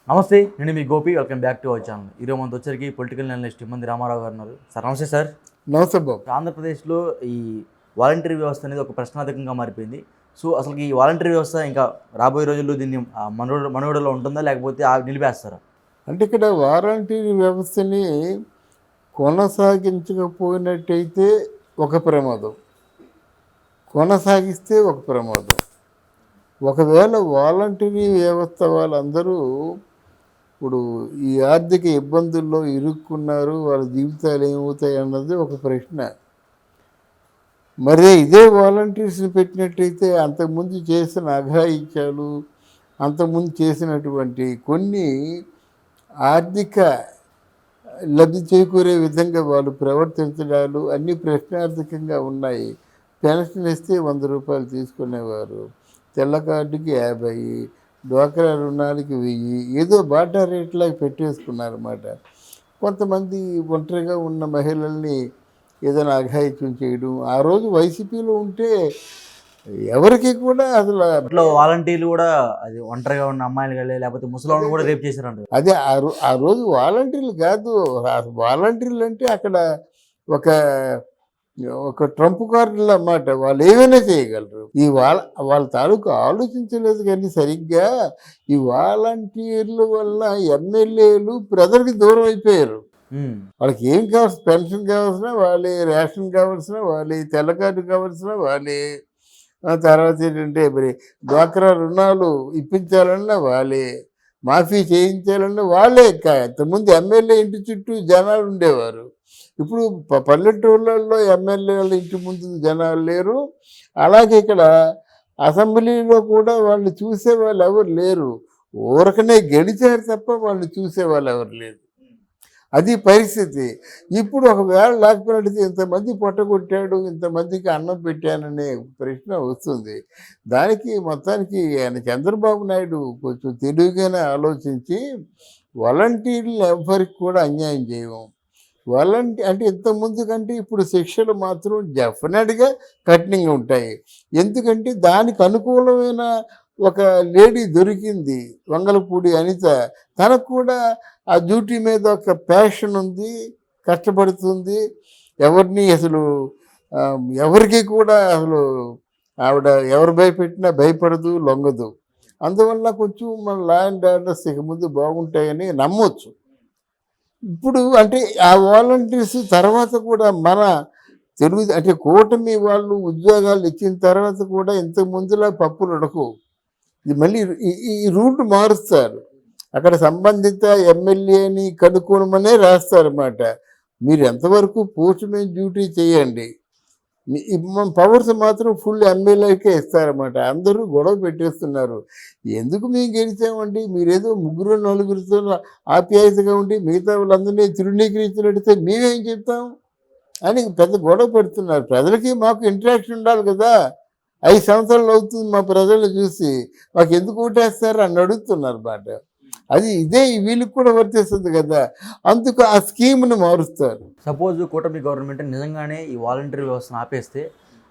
నమస్తే, నేను మీ Gopi. Welcome back to our channel. ఈరోజు మనతో వచ్చరికి పొలిటికల్ అనలిస్ట్ ఇమ్మంది రామారావు గారు ఉన్నారు. సార్ నమస్తే సార్. నమస్తే బాబు. ఆంధ్రప్రదేశ్లో ఈ వాలంటరీ వ్యవస్థ అనేది ఒక ప్రశ్నార్థకంగా మారిపోయింది. సో అసలు ఈ వాలంటరీ వ్యవస్థ ఇంకా రాబోయే రోజుల్లో దీన్ని మనుగడలో ఉంటుందా, లేకపోతే నిలిపేస్తారా? అంటే ఇక్కడ వాలంటీర్ వ్యవస్థని కొనసాగించకపోయినట్టయితే ఒక ప్రమాదం, కొనసాగిస్తే ఒక ప్రమాదం. ఒకవేళ వాలంటీరీ వ్యవస్థ వాళ్ళందరూ ఇప్పుడు ఈ ఆర్థిక ఇబ్బందుల్లో ఇరుక్కున్నారు, వాళ్ళ జీవితాలు ఏమవుతాయి అన్నది ఒక ప్రశ్న. మరి ఇదే వాలంటీర్స్ని పెట్టినట్టయితే అంతకుముందు చేసిన అఘాయిత్యాలు, అంతకుముందు చేసినటువంటి కొన్ని ఆర్థిక లబ్ధి చేకూరే విధంగా వాళ్ళు ప్రవర్తించడాలు అన్నీ ప్రశ్నార్థకంగా ఉన్నాయి. పెన్షన్ ఇస్తే 100 రూపాయలు తీసుకునేవారు, తెల్ల కార్డుకి 50, డ్వాక్రా రుణాలకి 1000, ఏదో బాటా రేట్లాగా పెట్టేసుకున్నారన్నమాట. కొంతమంది ఒంటరిగా ఉన్న మహిళల్ని ఏదైనా అఘాయిత్యం చేయడం. ఆ రోజు వైసీపీలో ఉంటే ఎవరికి కూడా అసలు అట్లా వాలంటీర్లు కూడా అది ఒంటరిగా ఉన్న అమ్మాయిలు కానీ లేకపోతే ముసలాళ్ళని కూడా రేపు చేశారంట. అదే ఆ రోజు వాలంటీర్లు కాదు, వాలంటీర్లు అంటే అక్కడ ఒక ట్రంప్ కార్డులు అన్నమాట. వాళ్ళు ఏమైనా చేయగలరు. వాళ్ళ తాలూకు ఆలోచించలేదు. కానీ సరిగ్గా ఈ వాలంటీర్ల వల్ల ఎమ్మెల్యేలు ప్రజలకు దూరం అయిపోయారు. వాళ్ళకి ఏం కావాల్సిన, పెన్షన్ కావాల్సిన వాళ్ళే, రేషన్ కావాల్సిన వాళ్ళే, తెల్ల కార్డు కావాల్సిన వాళ్ళే, తర్వాత ఏంటంటే మరి డ్వాక్రా రుణాలు ఇప్పించాలన్నా వాళ్ళే, మాఫీ చేయించాలన్నా వాళ్ళే. ఇంతకుముందు ఎమ్మెల్యే ఇంటి చుట్టూ జనాలు ఉండేవారు. ఇప్పుడు పల్లెటూళ్ళల్లో ఎమ్మెల్యేల ఇంటి ముందు జనాలు లేరు. అలాగే ఇక్కడ అసెంబ్లీలో కూడా వాళ్ళు చూసేవాళ్ళు ఎవరు లేరు. ఊరకనే గెలిచారు తప్ప వాళ్ళు చూసేవాళ్ళు ఎవరు లేరు. అది పరిస్థితి. ఇప్పుడు ఒకవేళ లేకపోయినట్టు ఇంతమంది పొట్టగొట్టాడు, ఇంతమందికి అన్నం పెట్టాననే ప్రశ్న వస్తుంది. దానికి మొత్తానికి ఆయన చంద్రబాబు నాయుడు కొంచెం తెలివిగానే ఆలోచించి వాలంటీర్లు ఎవరికి కూడా అన్యాయం చేయము. అంటే ఇంతకుముందు కంటే ఇప్పుడు శిక్షలు మాత్రం డెఫినెట్గా కఠినంగా ఉంటాయి. ఎందుకంటే దానికి అనుకూలమైన ఒక లేడీ దొరికింది, వంగలపూడి అనిత. తనకు కూడా ఆ డ్యూటీ మీద ఒక ప్యాషన్ ఉంది, కష్టపడుతుంది. ఎవరికి కూడా అసలు ఆవిడ ఎవరు భయపెట్టినా భయపడదు, లొంగదు. అందువల్ల కొంచెం మన లా అండ్ ఆర్డర్స్ ఇక ముందు బాగుంటాయని నమ్మొచ్చు. ఇప్పుడు అంటే ఆ వాలంటీర్స్ తర్వాత కూడా మన అంటే కూటమి వాళ్ళు ఉద్యోగాలు ఇచ్చిన తర్వాత కూడా ఇంతకు ముందులా పప్పులు ఉడకు. ఇది మళ్ళీ ఈ రూట్ మారుస్తారు. అక్కడ సంబంధిత ఎమ్మెల్యేని కనుక్కోమనే రాస్తారన్నమాట. మీరు ఎంతవరకు పోస్ట్మెన్ డ్యూటీ చేయండి, పవర్స్ మాత్రం ఫుల్ ఎమ్మెల్యేకే ఇస్తారన్నమాట. అందరూ గొడవ పెట్టేస్తున్నారు. ఎందుకు మేము గెలిచామండి, మీరేదో 3 4 ఆప్యాయతగా ఉండి మిగతా వాళ్ళందరినీ తృణీకరించినట్టయితే మేమేం చెప్తాం అని పెద్ద గొడవ పెడుతున్నారు. ప్రజలకి మాకు ఇంటరాక్షన్ ఉండాలి కదా. 5 సంవత్సరాలు అవుతుంది మా ప్రజలు చూసి, మాకు ఎందుకు ఓటేస్తారు అని అడుగుతున్నారు అన్నమాట. ఇదే వీళ్ళకి కూడా వర్తిస్తుంది కదా. అందుకు ఆ స్కీమ్ని మారుస్తారు. సపోజ్ కూటమి గవర్నమెంట్ నిజంగానే ఈ వాలంటరీ వ్యవస్థను ఆపేస్తే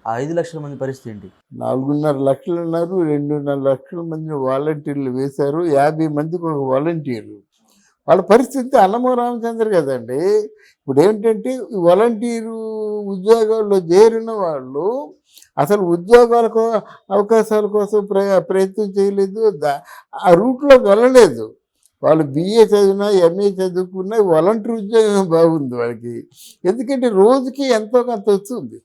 ఆ 5 లక్షల మంది పరిస్థితి ఏంటి? 4.5 లక్షలు ఉన్నారు, 2.5 లక్షల మంది వాలంటీర్లు వేశారు, 50 మందికి ఒక వాలంటీర్లు. వాళ్ళ పరిస్థితి అన్నమో రామచంద్ర కదండి. ఇప్పుడు ఏంటంటే ఈ వాలంటీరు ఉద్యోగాల్లో చేరిన వాళ్ళు అసలు అవకాశాల కోసం ప్రయత్నం చేయలేదు, ఆ రూట్లో వెళ్ళలేదు. వాళ్ళు BA చదివినా, MA చదువుకున్నా వాలంటీర్ ఉద్యోగం బాగుంది వాళ్ళకి. ఎందుకంటే రోజుకి ఎంతో కొంత వస్తుంది.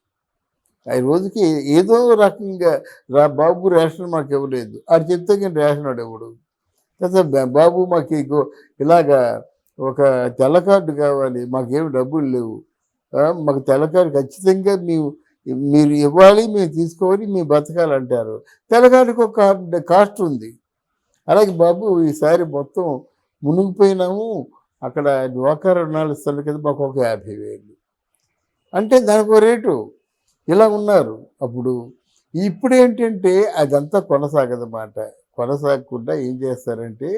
రోజుకి ఏదో రకంగా బాబు రేషన్ మాకు ఇవ్వలేదు అది చెప్తే కానీ రేషన్ వాడు ఇవ్వడు. బాబు మాకు ఇలాగా ఒక తెల్ల కార్డు కావాలి, మాకేమి డబ్బులు లేవు, మాకు తెల్ల కార్డు ఖచ్చితంగా మీరు ఇవ్వాలి, మేము తీసుకోవాలి, మేము బతకాలంటారు. తెల్ల కార్డుకి ఒక కాస్ట్ ఉంది. అలాగే బాబు ఈసారి మొత్తం మునిగిపోయినాము, అక్కడ డ్వాక్రా రుణాలు ఇస్తారు కదా, మాకు ఒక 50,000 అంటే దానికి ఒక రేటు. ఇలా ఉన్నారు. ఇప్పుడు ఏంటంటే అదంతా కొనసాగదన్నమాట. కొనసాగకుండా ఏం చేస్తారంటే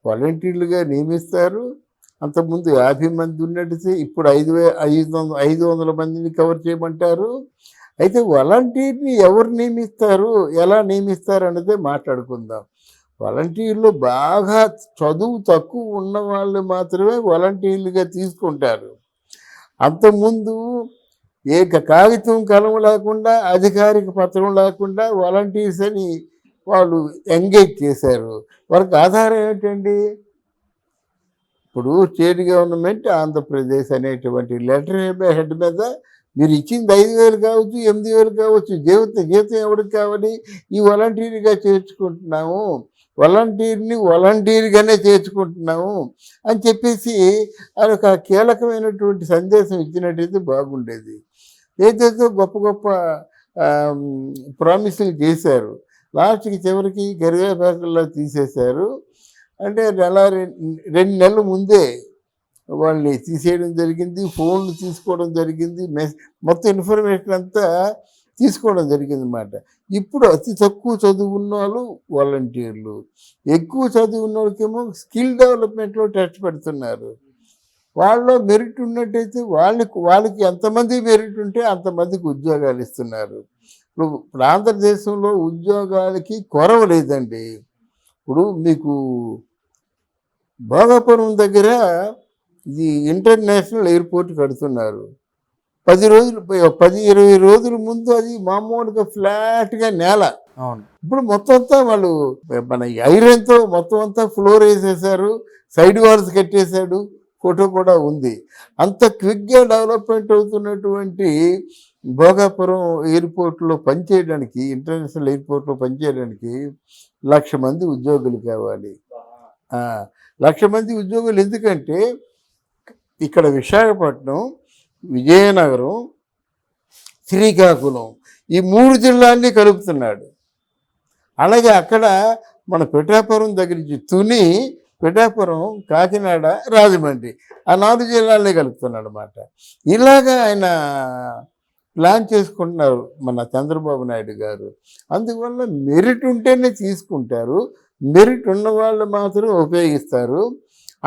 వాలంటీర్లుగా నియమిస్తారు. అంతకుముందు 50 మంది ఉన్నట్టు ఇప్పుడు 500 మందిని కవర్ చేయమంటారు. అయితే వాలంటీర్ని ఎవరు నియమిస్తారు, ఎలా నియమిస్తారు అన్నదే మాట్లాడుకుందాం. వాలంటీర్లు బాగా చదువు తక్కువ ఉన్న వాళ్ళు మాత్రమే వాలంటీర్లుగా తీసుకుంటారు. అంతకుముందు కాగితం కలం లేకుండా అధికారిక పత్రం లేకుండా వాలంటీర్స్ అని వాళ్ళు ఎంగేజ్ చేశారు. వారికి ఆధారం ఏంటండి? ఇప్పుడు స్టేట్ గవర్నమెంట్ ఆంధ్రప్రదేశ్ అనేటువంటి లెటర్ హెడ్ మీద మీరు ఇచ్చింది 5,000 కావచ్చు, 8,000 కావచ్చు, జీతం ఎవరికి కావాలి? ఈ వాలంటీర్గా చేర్చుకుంటున్నాము, వాలంటీర్గానే చేర్చుకుంటున్నాము అని చెప్పేసి ఆయన ఒక కీలకమైనటువంటి సందేశం ఇచ్చినట్టయితే బాగుండేది. ఏదైతే గొప్ప గొప్ప ప్రామిసులు చేశారు, లాస్ట్కి చివరికి కరివేపాకుల్లో తీసేశారు. అంటే రెండు నెలల ముందే వాళ్ళని తీసేయడం జరిగింది, ఫోన్లు తీసుకోవడం జరిగింది, మొత్తం ఇన్ఫర్మేషన్ అంతా తీసుకోవడం జరిగింది అన్నమాట. ఇప్పుడు అతి తక్కువ చదువున్న వాళ్ళు వాలంటీర్లు, ఎక్కువ చదువున్న వాళ్ళకేమో స్కిల్ డెవలప్మెంట్లో టెస్ట్ పెడుతున్నారు. వాళ్ళలో మెరిట్ ఉన్నట్టయితే వాళ్ళకి ఎంతమంది మెరిట్ ఉంటే అంతమందికి ఉద్యోగాలు ఇస్తున్నారు. ఇప్పుడు ఆంధ్రదేశంలో ఉద్యోగాలకి కొరవ లేదండి. ఇప్పుడు మీకు భోగాపురం దగ్గర ఇది ఇంటర్నేషనల్ ఎయిర్పోర్ట్ కడుతున్నారు. 10-20 రోజుల ముందు అది మామూలుగా ఫ్లాట్గా నేల. అవును. ఇప్పుడు మొత్తం అంతా వాళ్ళు మన ఐరన్తో మొత్తం అంతా ఫ్లోర్ వేసేసారు, సైడ్ వాల్స్ కట్టేశాడు, ఫోటో కూడా ఉంది. అంత క్విక్గా డెవలప్మెంట్ అవుతున్నటువంటి భోగాపురం ఎయిర్పోర్ట్లో పనిచేయడానికి, ఇంటర్నేషనల్ ఎయిర్పోర్ట్లో పనిచేయడానికి 1,00,000 మంది ఉద్యోగులు కావాలి. 1,00,000 మంది ఉద్యోగులు ఎందుకంటే ఇక్కడ విశాఖపట్నం, విజయనగరం, శ్రీకాకుళం ఈ 3 జిల్లాల్ని కలుపుతున్నాడు. అలాగే అక్కడ మన పిఠాపురం దగ్గర నుంచి తుని, పిఠాపురం, కాకినాడ, రాజమండ్రి ఆ 4 జిల్లాల్ని కలుపుతున్నాడు అన్నమాట. ఇలాగా ఆయన ప్లాన్ చేసుకుంటున్నారు మన చంద్రబాబు నాయుడు గారు. అందువల్ల మెరిట్ ఉంటేనే తీసుకుంటారు, మెరిట్ ఉన్న వాళ్ళు మాత్రం ఉపయోగిస్తారు.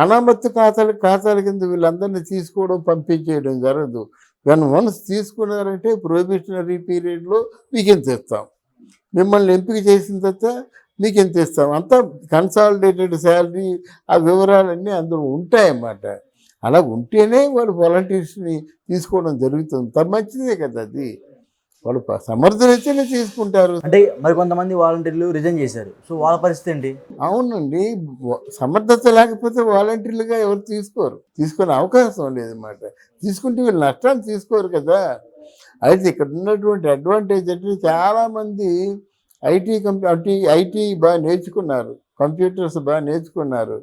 అనామత్తు ఖాతాల కింద వీళ్ళందరినీ తీసుకోవడం, పంపించేయడం జరగదు. వన్స్ తీసుకున్నారంటే ప్రొబేషనరీ పీరియడ్లో మీకు ఎంత ఇస్తాం, మిమ్మల్ని ఎంపిక చేసిన తర్వాత మీకు ఎంత ఇస్తాం, అంతా కన్సాలిడేటెడ్ శాలరీ ఆ వివరాలన్నీ అందులో ఉంటాయన్నమాట. అలా ఉంటేనే వాళ్ళు వాలంటీర్స్ని తీసుకోవడం జరుగుతుంది. మంచిదే కదా అది. వాళ్ళు సమర్థులైతేనే తీసుకుంటారు. అంటే మరి కొంతమంది వాలంటీర్లు రిజైన్ చేశారు, సో వాళ్ళ పరిస్థితి ఏంటి? అవునండి, సమర్థత లేకపోతే వాలంటీర్లుగా ఎవరు తీసుకునే అవకాశం లేదన్నమాట. తీసుకుంటే వీళ్ళు నష్టాన్ని తీసుకోరు కదా. అయితే ఇక్కడ ఉన్నటువంటి అడ్వాంటేజ్ అంటే చాలామంది ఐటీ బాగా నేర్చుకున్నారు, కంప్యూటర్స్ బాగా నేర్చుకున్నారు.